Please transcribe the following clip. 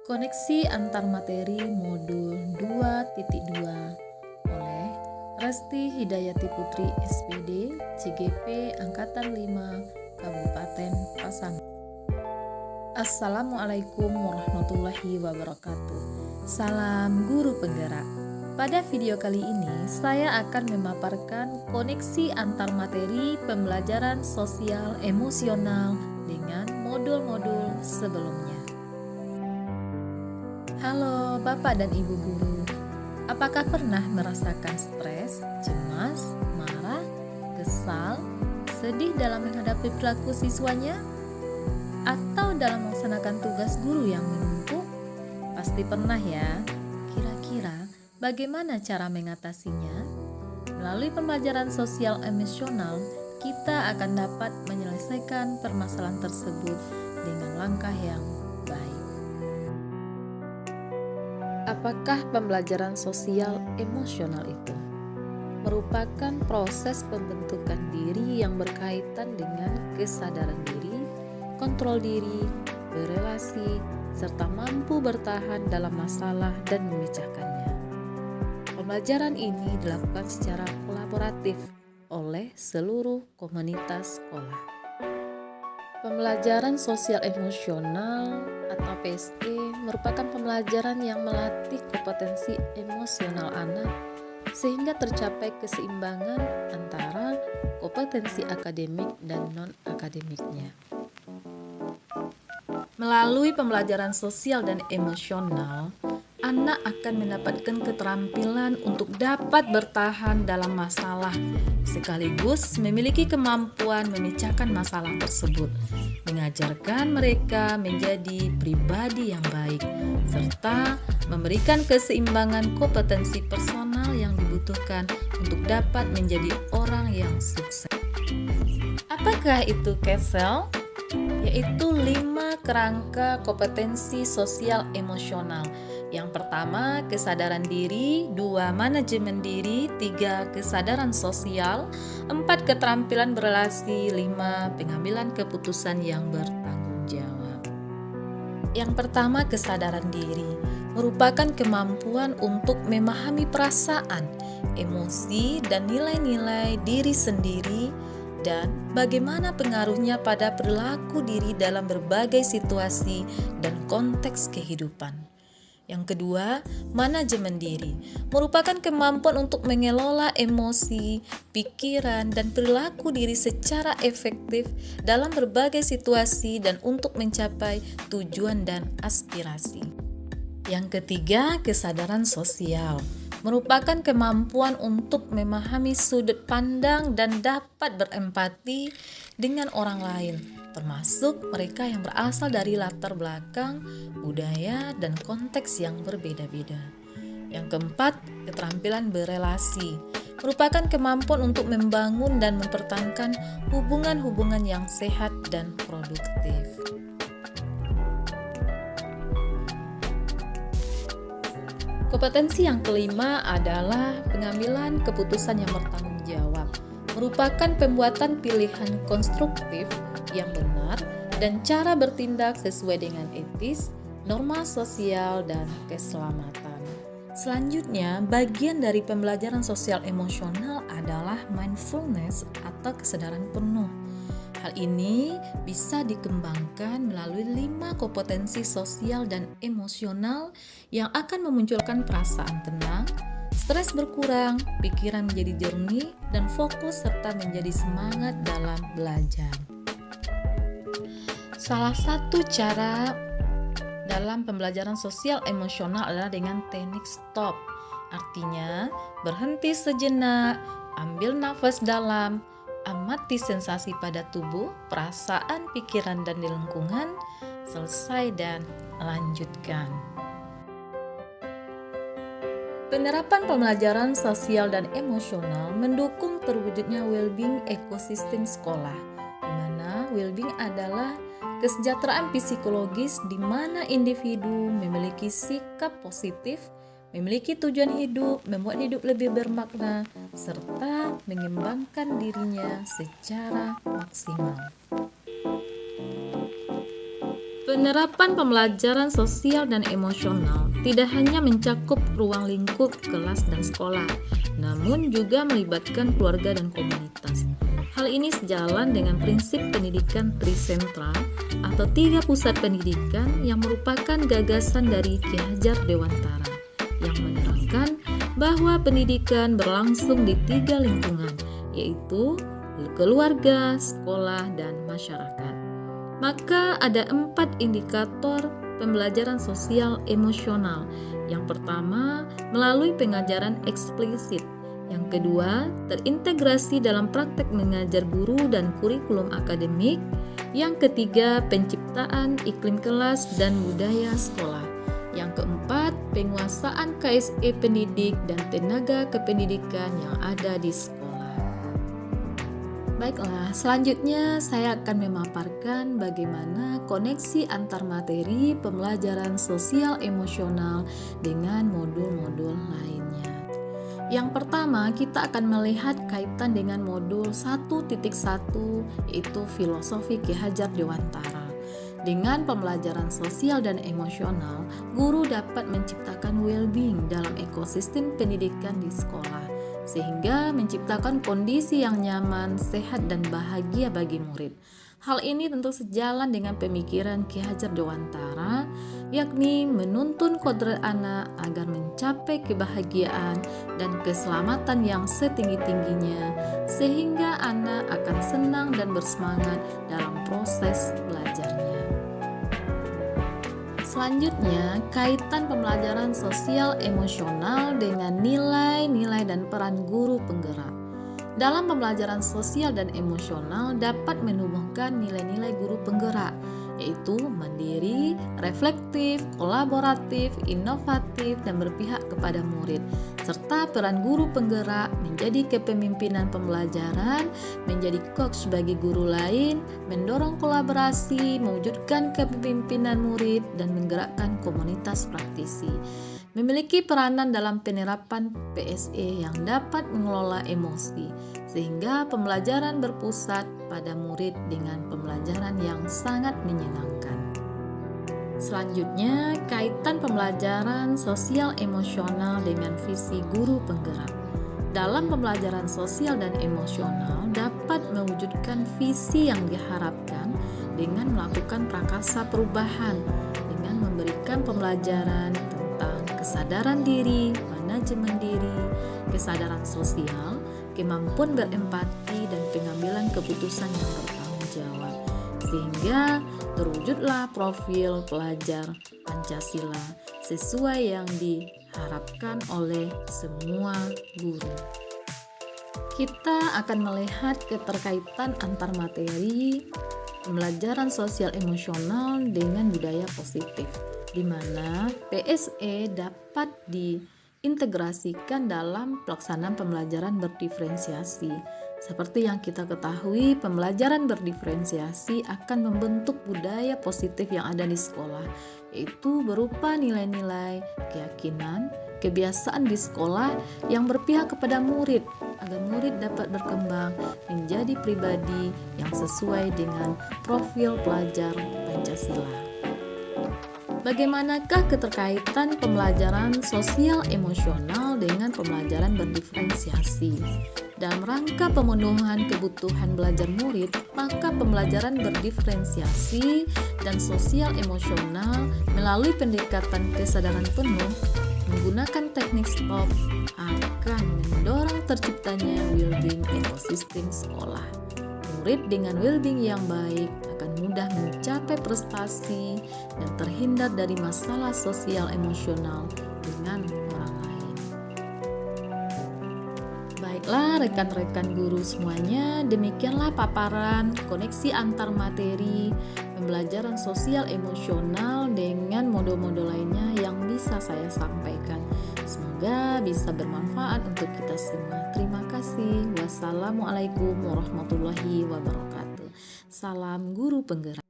Koneksi antar materi modul 2.2 oleh Resti Hidayati Putri SPD CGP Angkatan 5 Kabupaten Pasaman. Assalamualaikum warahmatullahi wabarakatuh. Salam guru penggerak. Pada video kali ini saya akan memaparkan koneksi antar materi pembelajaran sosial emosional dengan modul-modul sebelumnya. Halo Bapak dan Ibu guru, apakah pernah merasakan stres, cemas, marah, kesal, sedih dalam menghadapi perilaku siswanya? Atau dalam melaksanakan tugas guru yang menumpuk? Pasti pernah ya. Kira-kira bagaimana cara mengatasinya? Melalui pembelajaran sosial emosional, kita akan dapat menyelesaikan permasalahan tersebut dengan langkah yang baik. Apakah pembelajaran sosial emosional itu? Merupakan proses pembentukan diri yang berkaitan dengan kesadaran diri, kontrol diri, berelasi, serta mampu bertahan dalam masalah dan memecahkannya. Pembelajaran ini dilakukan secara kolaboratif oleh seluruh komunitas sekolah. Pembelajaran sosial emosional atau PSE merupakan pembelajaran yang melatih kompetensi emosional anak sehingga tercapai keseimbangan antara kompetensi akademik dan non-akademiknya. Melalui pembelajaran sosial dan emosional, anak akan mendapatkan keterampilan untuk dapat bertahan dalam masalah, sekaligus memiliki kemampuan memecahkan masalah tersebut, mengajarkan mereka menjadi pribadi yang baik, serta memberikan keseimbangan kompetensi personal yang dibutuhkan untuk dapat menjadi orang yang sukses. Apakah itu KESEL? Yaitu 5 kerangka kompetensi sosial emosional. Yang pertama, kesadaran diri, 2, manajemen diri, 3, kesadaran sosial, 4, keterampilan berelasi, 5, pengambilan keputusan yang bertanggung jawab. Yang pertama, kesadaran diri merupakan kemampuan untuk memahami perasaan, emosi, dan nilai-nilai diri sendiri dan bagaimana pengaruhnya pada perilaku diri dalam berbagai situasi dan konteks kehidupan. Yang kedua, manajemen diri merupakan kemampuan untuk mengelola emosi, pikiran, dan perilaku diri secara efektif dalam berbagai situasi dan untuk mencapai tujuan dan aspirasi. Yang ketiga, kesadaran sosial merupakan kemampuan untuk memahami sudut pandang dan dapat berempati dengan orang lain, termasuk mereka yang berasal dari latar belakang, budaya, dan konteks yang berbeda-beda. Yang keempat, keterampilan berelasi merupakan kemampuan untuk membangun dan mempertahankan hubungan-hubungan yang sehat dan produktif. Kompetensi yang kelima adalah pengambilan keputusan yang bertanggung jawab, merupakan pembuatan pilihan konstruktif yang benar dan cara bertindak sesuai dengan etis, norma sosial, dan keselamatan. Selanjutnya, bagian dari pembelajaran sosial emosional adalah mindfulness atau kesadaran penuh. Hal ini bisa dikembangkan melalui 5 kompetensi sosial dan emosional yang akan memunculkan perasaan tenang, stres berkurang, pikiran menjadi jernih, dan fokus serta menjadi semangat dalam belajar. Salah satu cara dalam pembelajaran sosial emosional adalah dengan teknik stop. Artinya, berhenti sejenak, ambil nafas dalam, amati sensasi pada tubuh, perasaan, pikiran, dan di lingkungan, selesai dan lanjutkan. Penerapan pembelajaran sosial dan emosional mendukung terwujudnya well-being ekosistem sekolah, di mana well-being adalah kesejahteraan psikologis di mana individu memiliki sikap positif, memiliki tujuan hidup, membuat hidup lebih bermakna, serta mengembangkan dirinya secara maksimal. Penerapan pembelajaran sosial dan emosional tidak hanya mencakup ruang lingkup kelas dan sekolah, namun juga melibatkan keluarga dan komunitas. Hal ini sejalan dengan prinsip pendidikan trisentra atau 3 pusat pendidikan yang merupakan gagasan dari Ki Hajar Dewantara yang menerangkan bahwa pendidikan berlangsung di 3 lingkungan, yaitu keluarga, sekolah, dan masyarakat. Maka ada 4 indikator pembelajaran sosial emosional. Yang pertama, melalui pengajaran eksplisit. Yang kedua, terintegrasi dalam praktek mengajar guru dan kurikulum akademik. Yang ketiga, penciptaan iklim kelas dan budaya sekolah. Yang keempat, penguasaan KSE pendidik dan tenaga kependidikan yang ada di sekolah. Baiklah, selanjutnya saya akan memaparkan bagaimana koneksi antar materi pembelajaran sosial emosional dengan modul-modul lainnya. Yang pertama, kita akan melihat kaitan dengan modul 1.1 yaitu Filosofi Ki Hajar Dewantara. Dengan pembelajaran sosial dan emosional, guru dapat menciptakan well-being dalam ekosistem pendidikan di sekolah, sehingga menciptakan kondisi yang nyaman, sehat, dan bahagia bagi murid. Hal ini tentu sejalan dengan pemikiran Ki Hajar Dewantara, yakni menuntun kodrat anak agar mencapai kebahagiaan dan keselamatan yang setinggi-tingginya, sehingga anak akan senang dan bersemangat dalam proses belajarnya. Selanjutnya, kaitan pembelajaran sosial emosional dengan nilai-nilai dan peran guru penggerak. Dalam pembelajaran sosial dan emosional dapat menumbuhkan nilai-nilai guru penggerak, yaitu mandiri, reflektif, kolaboratif, inovatif, dan berpihak kepada murid, serta peran guru penggerak menjadi kepemimpinan pembelajaran, menjadi coach bagi guru lain, mendorong kolaborasi, mewujudkan kepemimpinan murid, dan menggerakkan komunitas praktisi. Memiliki peranan dalam penerapan PSE yang dapat mengelola emosi, sehingga pembelajaran berpusat pada murid dengan pembelajaran yang sangat menyenangkan. Selanjutnya, kaitan pembelajaran sosial emosional dengan visi guru penggerak. Dalam pembelajaran sosial dan emosional dapat mewujudkan visi yang diharapkan dengan melakukan prakarsa perubahan, dengan memberikan pembelajaran kesadaran diri, manajemen diri, kesadaran sosial, kemampuan berempati, dan pengambilan keputusan yang bertanggung jawab, sehingga terwujudlah profil pelajar Pancasila sesuai yang diharapkan oleh semua guru. Kita akan melihat keterkaitan antar materi pembelajaran sosial emosional dengan budaya positif, di mana PSE dapat diintegrasikan dalam pelaksanaan pembelajaran berdiferensiasi. Seperti yang kita ketahui, pembelajaran berdiferensiasi akan membentuk budaya positif yang ada di sekolah, yaitu berupa nilai-nilai, keyakinan, kebiasaan di sekolah yang berpihak kepada murid, agar murid dapat berkembang menjadi pribadi yang sesuai dengan profil pelajar Pancasila. Bagaimanakah keterkaitan pembelajaran sosial emosional dengan pembelajaran berdiferensiasi? Dalam rangka pemenuhan kebutuhan belajar murid, maka pembelajaran berdiferensiasi dan sosial emosional melalui pendekatan kesadaran penuh menggunakan teknik STOP akan mendorong terciptanya well-being ekosistem sekolah. Murid dengan well-being yang baik akan mudah mencapai prestasi dan terhindar dari masalah sosial emosional dengan orang lain. Baiklah rekan-rekan guru semuanya, demikianlah paparan koneksi antar materi pembelajaran sosial emosional dengan modul-modul lainnya yang bisa saya sampaikan. Semoga bisa bermanfaat untuk kita semua. Terima kasih. Wassalamualaikum warahmatullahi wabarakatuh. Salam guru penggerak.